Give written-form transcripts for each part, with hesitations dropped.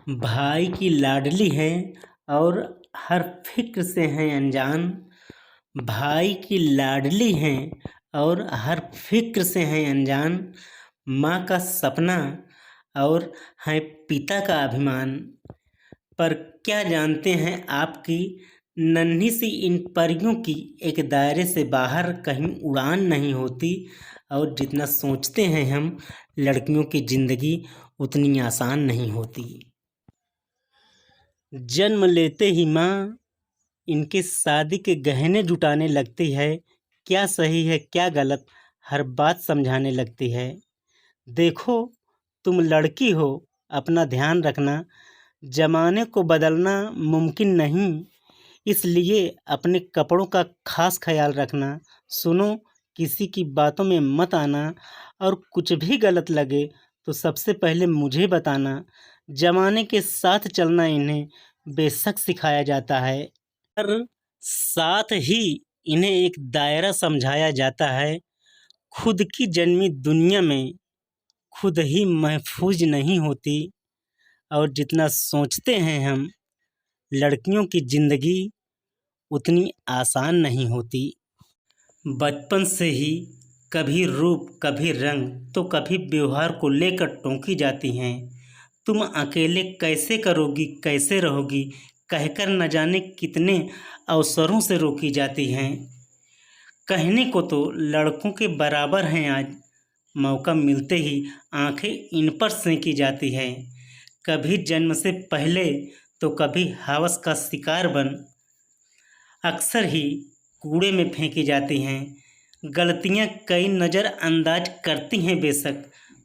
भाई की लाडली हैं और हर फिक्र से हैं अनजान। भाई की लाडली हैं और हर फिक्र से हैं अनजान। माँ का सपना और है पिता का अभिमान। पर क्या जानते हैं आपकी नन्ही सी इन परियों की एक दायरे से बाहर कहीं उड़ान नहीं होती। और जितना सोचते हैं हम लड़कियों की ज़िंदगी उतनी आसान नहीं होती। जन्म लेते ही माँ इनके शादी के गहने जुटाने लगती है। क्या सही है क्या गलत हर बात समझाने लगती है। देखो तुम लड़की हो, अपना ध्यान रखना, ज़माने को बदलना मुमकिन नहीं, इसलिए अपने कपड़ों का खास ख्याल रखना। सुनो, किसी की बातों में मत आना, और कुछ भी गलत लगे तो सबसे पहले मुझे बताना। ज़माने के साथ चलना इन्हें बेशक सिखाया जाता है, पर साथ ही इन्हें एक दायरा समझाया जाता है। खुद की जन्मी दुनिया में खुद ही महफूज नहीं होती। और जितना सोचते हैं हम लड़कियों की ज़िंदगी उतनी आसान नहीं होती। बचपन से ही कभी रूप कभी रंग तो कभी व्यवहार को लेकर टोकी जाती हैं। तुम अकेले कैसे करोगी कैसे रहोगी कहकर न जाने कितने अवसरों से रोकी जाती हैं। कहने को तो लड़कों के बराबर हैं आज, मौका मिलते ही आंखें इन पर सेंकी जाती हैं। कभी जन्म से पहले तो कभी हवस का शिकार बन अक्सर ही कूड़े में फेंकी जाती हैं। गलतियां कई नज़रअंदाज करती हैं बेशक,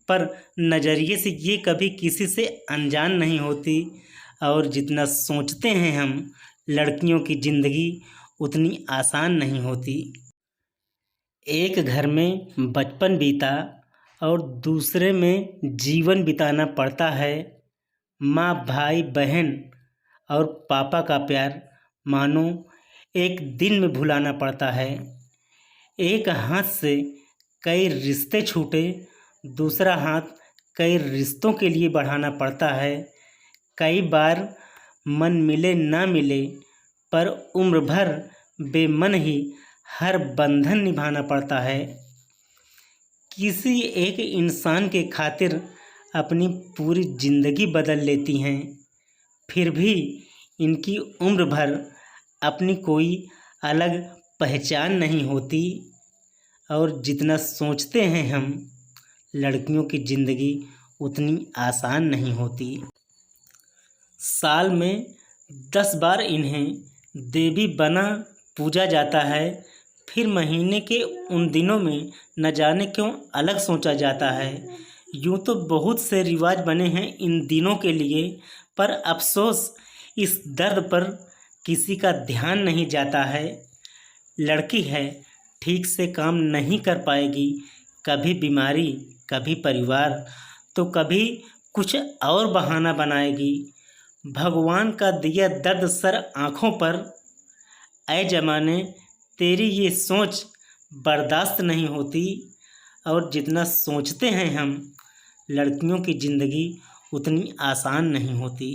पर नज़रिए से ये कभी किसी से अनजान नहीं होती। और जितना सोचते हैं हम लड़कियों की ज़िंदगी उतनी आसान नहीं होती। एक घर में बचपन बीता और दूसरे में जीवन बिताना पड़ता है। माँ भाई बहन और पापा का प्यार मानो एक दिन में भुलाना पड़ता है। एक हाथ से कई रिश्ते छूटे, दूसरा हाथ कई रिश्तों के लिए बढ़ाना पड़ता है। कई बार मन मिले ना मिले, पर उम्र भर बेमन ही हर बंधन निभाना पड़ता है। किसी एक इंसान के खातिर अपनी पूरी ज़िंदगी बदल लेती हैं, फिर भी इनकी उम्र भर अपनी कोई अलग पहचान नहीं होती। और जितना सोचते हैं हम लड़कियों की ज़िंदगी उतनी आसान नहीं होती। साल में 10 बार इन्हें देवी बना पूजा जाता है, फिर महीने के उन दिनों में न जाने क्यों अलग सोचा जाता है। यूँ तो बहुत से रिवाज बने हैं इन दिनों के लिए, पर अफसोस इस दर्द पर किसी का ध्यान नहीं जाता है। लड़की है, ठीक से काम नहीं कर पाएगी, कभी बीमारी कभी परिवार तो कभी कुछ और बहाना बनाएगी। भगवान का दिया दर्द सर आँखों पर, ऐ जमाने तेरी ये सोच बर्दाश्त नहीं होती। और जितना सोचते हैं हम लड़कियों की ज़िंदगी उतनी आसान नहीं होती।